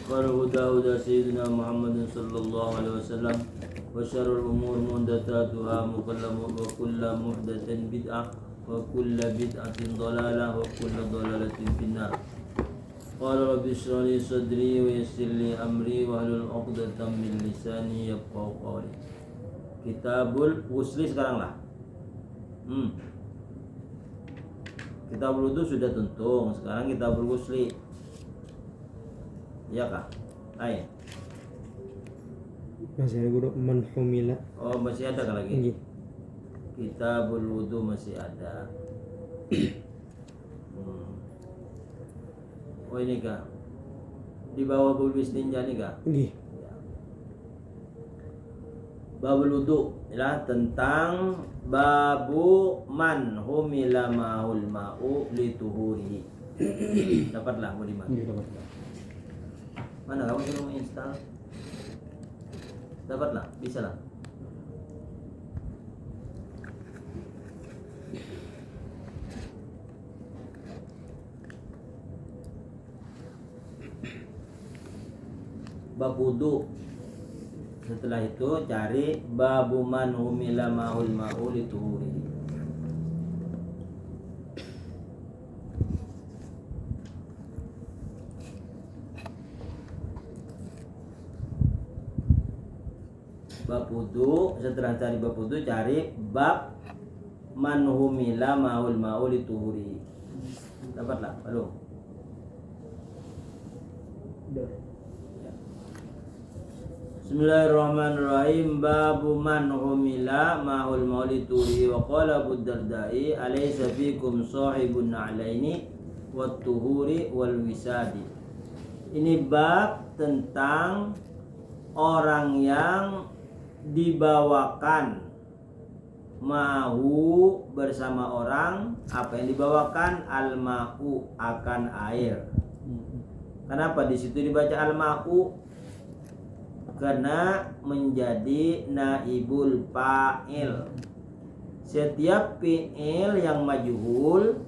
والهدى هدى سيدنا محمد صلى الله عليه وسلم وشر الأمور محدثاتها وكل محدثة بدعة وكل بدعة ضلالة وكل ضلالة في النار. قال رب اشرح لي صدري ويسر لي أمري واحلل عقدة من lisani yafqahu qawli. Kitabul Ghusli sekarang lah. Kitabul Wudu sudah tuntung, sekarang Kitabul Ghusli. Iya kah? Ayo. Masih ada guru manhumila. Oh, masih ada kan lagi? Iya. Kitabul Wudu masih ada. Oh ini kah? Di bawah bul istinja nih kah? Iya. Ya. Babul Wudu ya, tentang babu man humila ma'ul ma'u lituhuri. Dapatlah mau di mana? Iya, dapat. Mana kamu suruh menginstal? Dapatlah, bisa lah. Bab wudu. Setelah itu cari babu man humila ma'ul ma'u lituhuri. Bab wudu, setelah cari bab wudu cari bab man humila ma'ul ma'u lituhuri. Dapatlah, belum? Bismillahirrahmanirrahim. Babu man humila ma'ul ma'u lituhuri. Wa qala Abu Darda'i alaysa fikum sahibun alaini wat tuhuri wal wisadi. Ini bab tentang orang yang dibawakan mahu bersama orang. Apa yang dibawakan? Al-ma'u, akan air. Kenapa di situ dibaca al-ma'u? Karena menjadi naibul fa'il. Setiap fi'il yang majhul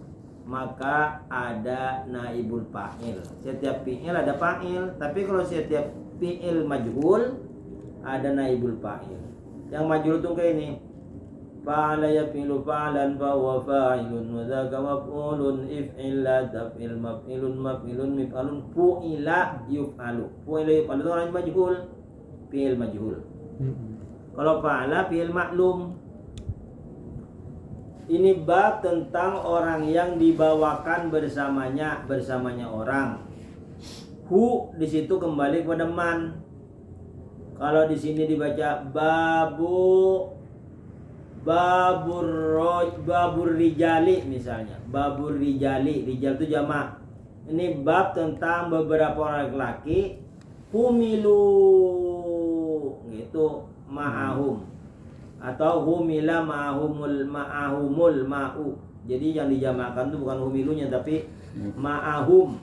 maka ada naibul fa'il. Setiap fi'il ada fa'il, tapi kalau setiap fi'il majhul ada naibul fa'il. Yang majhul itu kayak ini. Fa'ala yafilu fa'lan fa huwa fa'ilun wa dzaka maf'ulun if'il la taf'il maf'ilun maf'ilun mif'alun fu'ila yuf'alu. Fu'ila yuf'alu itu orang majhul, fi'il majhul. Kalau fa'ala fi'il maklum. Ini bab tentang orang yang dibawakan bersamanya orang. Hu di situ kembali kepada man. Kalau di sini dibaca babur rijali misalnya. Babur rijali, rijal itu jamak. Ini bab tentang beberapa orang laki humilu gitu ma'ahum atau humila ma'ahumul ma'u. Jadi yang dijamakkan itu bukan humilunya tapi ma'ahum.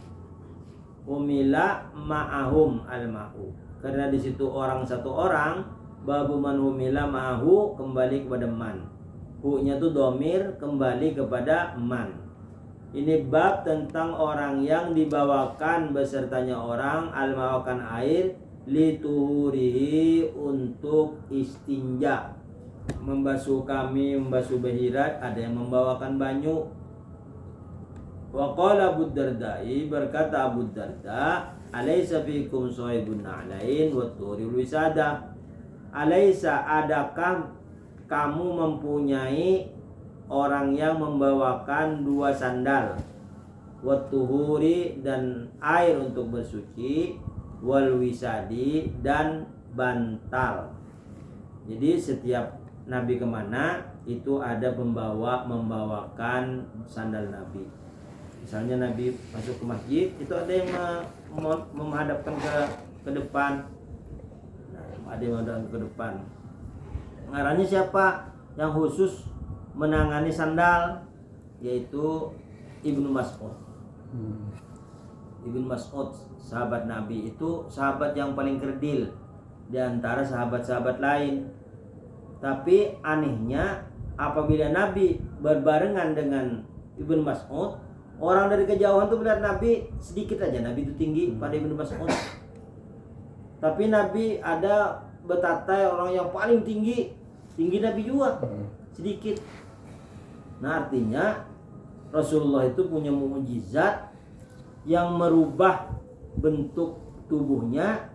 Humila ma'ahum al-ma'u. Karena di situ orang satu orang, babu man humila ma'ahu kembali kepada man. Hu-nya itu domir kembali kepada man. Ini bab tentang orang yang dibawakan besertanya orang al-ma'akan air lituhurihi untuk istinja. Membasuh kami, membasuh bahirat, ada yang membawakan banyu. Wa qala Abu Darda'i, berkata Abu Darda, alaysa fikum sahibun na'lain wa tuhuril wisada. Alaysa, adakah kamu mempunyai orang yang membawakan dua sandal, wa tuhuri dan air untuk bersuci, wal wisadi dan bantal. Jadi setiap Nabi kemana itu ada membawakan sandal Nabi. Misalnya Nabi masuk ke masjid, itu ada yang menghadapkan ke depan. Nah, ada yang menghadapkan ke depan. Ngarannya siapa yang khusus menangani sandal? Yaitu Ibnu Mas'ud. Ibnu Mas'ud, sahabat Nabi, itu sahabat yang paling kerdil di antara sahabat-sahabat lain. Tapi anehnya apabila Nabi berbarengan dengan Ibnu Mas'ud, orang dari kejauhan tuh melihat Nabi sedikit aja. Nabi itu tinggi pada Ibnu Mas'ud. Tapi Nabi ada betatai orang yang paling tinggi Nabi juga sedikit. Nah artinya Rasulullah itu punya mukjizat yang merubah bentuk tubuhnya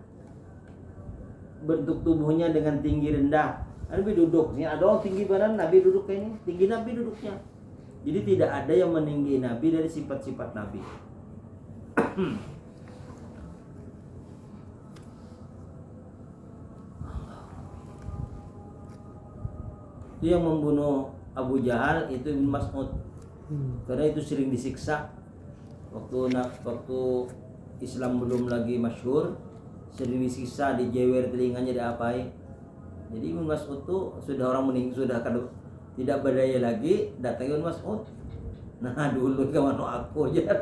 dengan tinggi rendah. Nabi duduk, ada orang tinggi badan, Nabi duduk kayak ini, tinggi Nabi duduknya. Jadi tidak ada yang meninggi Nabi dari sifat-sifat Nabi. Itu yang membunuh Abu Jahal itu Ibn Mas'ud. Karena itu sering disiksa waktu Islam belum lagi masyhur, sering disiksa, dijewer telinganya, diapain. Jadi Ibn Mas'ud tuh sudah orang meninggal, sudah tidak berdaya lagi, datang Ibn Mas'ud. Nah dulu kawan aku aja.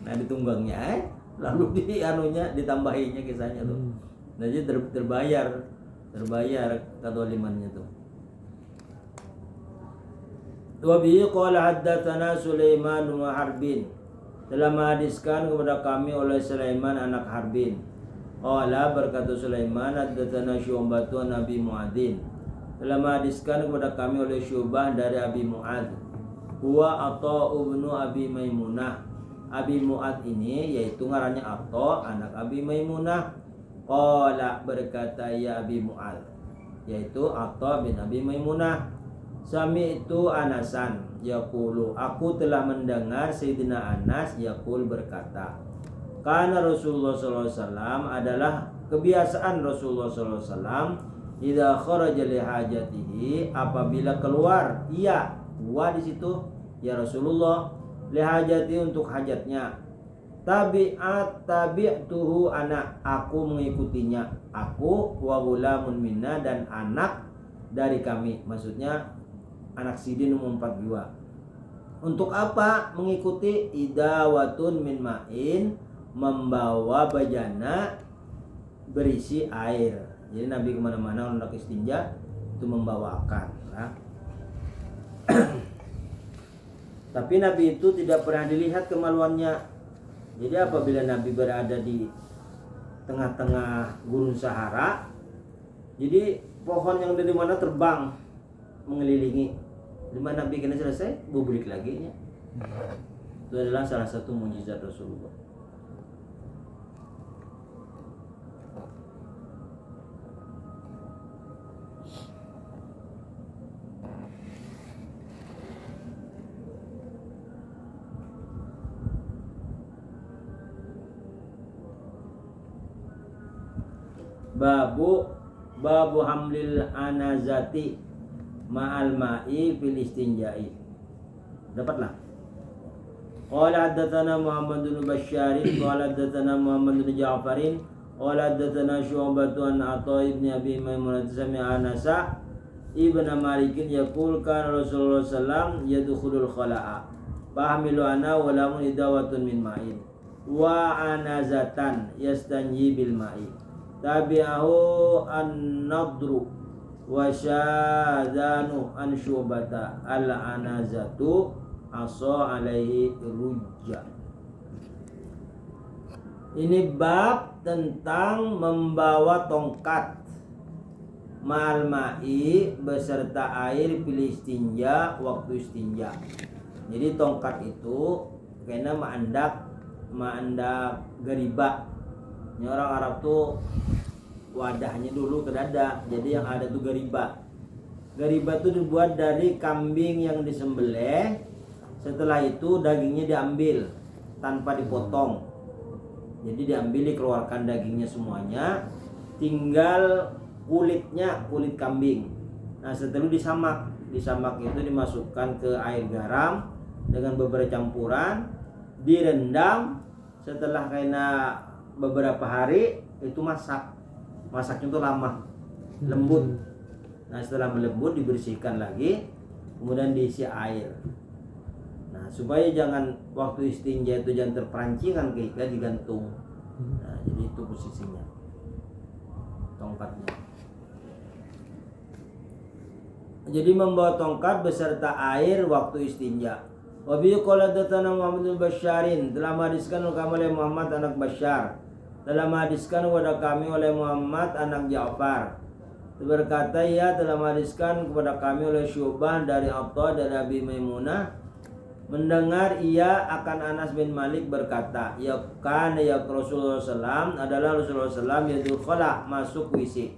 Nah ditunggangnya, lalu ditambahinya kisahnya tuh. Nah jadi terbayar kedolimannya tuh. Wa bihi qala haddatsana Sulaiman bin Harbin. Telah menghadiskan kepada kami oleh Sulaiman anak Harbin. Qala berkata Sulaiman haddatsana Syu'bah an Abi Mu'adzin. Telah menghadiskan kepada kami oleh Syu'bah dari Abi Mu'adz. Huwa Atha bin Abi Maimunah. Abi Mu'adz ini yaitu ngarannya Atha anak Abi Maimunah. Qala berkata ya Abi Mu'adz, yaitu Atha bin Abi Maimunah. Sami itu Anasan yaqulu, aku telah mendengar Sayyidina Anas yaqul berkata, karena Rasulullah SAW adalah kebiasaan Rasulullah SAW idza kharaja li hajatihi, apabila keluar wa di situ ya Rasulullah li hajati untuk hajatnya, tabi'tuhu anak, aku mengikutinya, aku wa gulamun minna, dan anak dari kami, maksudnya anak sidin umur 42. Untuk apa mengikuti? Idawatun min ma'in, membawa bejana berisi air. Jadi Nabi kemana-mana hendak istinja itu membawakan. Nah. Tapi Nabi itu tidak pernah dilihat kemaluannya. Jadi apabila Nabi berada di tengah-tengah gurun Sahara, jadi pohon yang dari mana terbang mengelilingi. Di mana Nabi kena selesai, bublik lagi nya. Itu adalah salah satu mukjizat Rasulullah. Babu hamlil anazati ma'al ma'i fil istinja'i. Dapatlah. Qala haddatsana Muhammad bin Bashar, qala haddatsana Muhammad bin Ja'far, qala haddatsana Syu'bah an Atha ibn Abi Maimunah sami'a Anas ibn Malik yaqul kana Rasulullah sallallahu yadkhulul khala'a fahmilu ana wa lamun idawatun min ma'in wa anazatan yastanji bil ma'i tabi'ahu an-nadru wa syadanu an Syu'bata al-anazatu asa alaihi rujja. Ini bab tentang membawa tongkat ma'al ma'i beserta air pilih istinja waktu istinja. Jadi tongkat itu kena ma'andak gariba. Ini orang Arab tuh wadahnya dulu ke dada, jadi yang ada tuh gariba. Gariba itu dibuat dari kambing yang disembelih, setelah itu dagingnya diambil tanpa dipotong. Jadi diambil, dikeluarkan dagingnya semuanya, tinggal kulitnya, kulit kambing. Nah setelah disamak itu dimasukkan ke air garam dengan beberapa campuran, direndam. Setelah kena beberapa hari itu masaknya itu lama, lembut. Nah setelah melembut dibersihkan lagi, kemudian diisi air. Nah supaya jangan waktu istinja itu jangan terperancingan ke ikan, digantung. Nah jadi itu posisinya tongkatnya. Jadi membawa tongkat beserta air waktu istinja. Wa bi qala datana Muhammad bin Basyarin, telah menghadiskan oleh Muhammad anak Basyar, telah hadiskan kepada kami oleh Muhammad anak Ja'far. Berkata ia telah hadiskan kepada kami oleh Syu'bah dari Atha dari Abi Maimunah, mendengar ia akan Anas bin Malik berkata, ya Rasulullah SAW adalah Rasulullah SAW yadukhala masuk WC.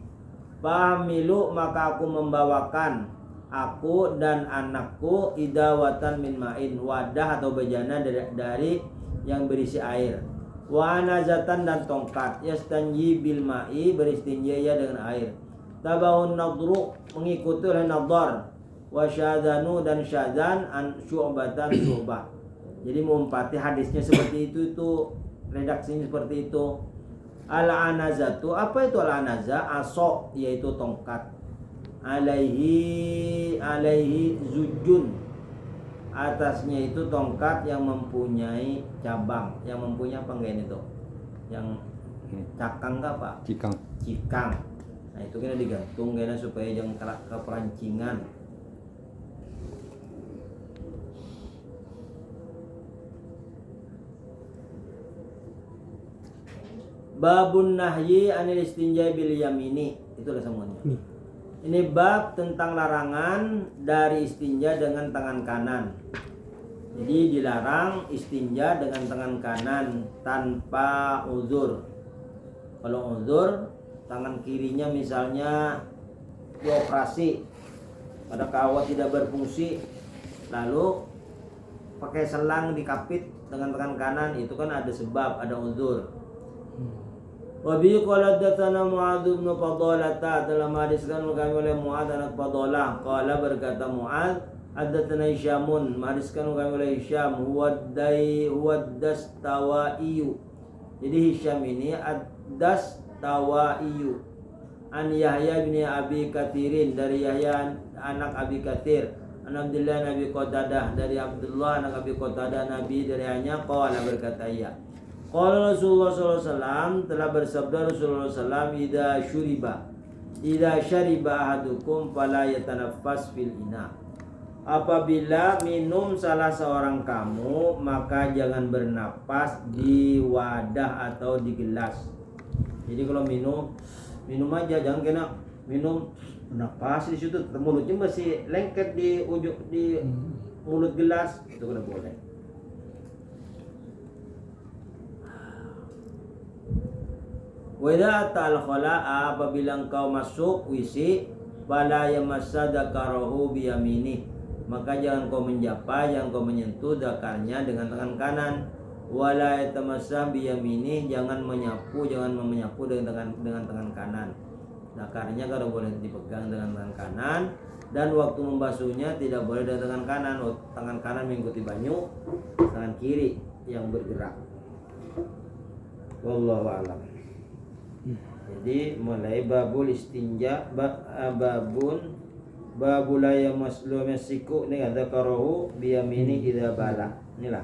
Fahmilu maka aku membawakan aku dan anakku idawatan min ma'in, wadah atau bejana dari yang berisi air, wa anazatan dan tongkat, yastanji bil ma'i beristinja ia dengan air, tabahun nadru mengikuti oleh nadar, wa syadanu dan syadan an syu'batan syu'bah. Jadi mengumpati hadisnya seperti itu redaksinya seperti itu. Al-anazatu, apa itu al-anaza? Aso, yaitu tongkat. Alaihi zujun, atasnya itu tongkat yang mempunyai cabang, yang mempunyai apa enggak itu? Yang cakang enggak Pak? Cikang. Nah itu kena digantung kena supaya jangan keperancingan. Babun nahyi anil istinja bil yamini, itulah semuanya. Ini bab tentang larangan dari istinja dengan tangan kanan. Jadi dilarang istinja dengan tangan kanan tanpa uzur. Kalau uzur, tangan kirinya misalnya dioperasi, pada kawat tidak berfungsi, lalu pakai selang dikapit dengan tangan kanan, itu kan ada sebab, ada uzur. Wa bi qala hadatsana Mu'adz bin Fadalah, telah hadiskan kami oleh Mu'adz anak Fadalah, qala berkata Mu'adz hadatsana Hisyamun, hadiskan kami oleh Hisyam huwa dastawaiyu. Jadi Hisyam ini ad-dastawaiyu an Yahya bin Abi Katsirin, dari Yahya anak Abi Katsir, an Abdullah Nabi Qatadah, dari Abdullah anak Abi Qatadah Nabi dari hanya qala berkata ia, qala Rasulullah SAW, telah bersabda Rasulullah SAW, idza syariba ahadukum fala yatanaffas fil ina. Apabila minum salah seorang kamu, maka jangan bernapas di wadah atau di gelas. Jadi kalau minum aja, jangan kena minum bernapas di situ, mulutnya masih lengket di ujung di mulut gelas, itu tidak boleh. Wa idza ta'al khala'a, apabila engkau masuk WC, fala yamassa dzakarahu bi yamini, maka jangan kau menjapa, jangan kau menyentuh dakarnya dengan tangan kanan. Wala yatamassa bi yamini, jangan menyapu dengan tangan kanan. Dakarnya kalau boleh dipegang dengan tangan kanan, dan waktu membasuhnya tidak boleh dengan tangan kanan. Tangan kanan mengikuti banyu, tangan kiri yang bergerak. Wallahu a'lam. Jadi mulai babul istinja, babul la yamasiku ini ada karahu biyamini idza bala. Inilah.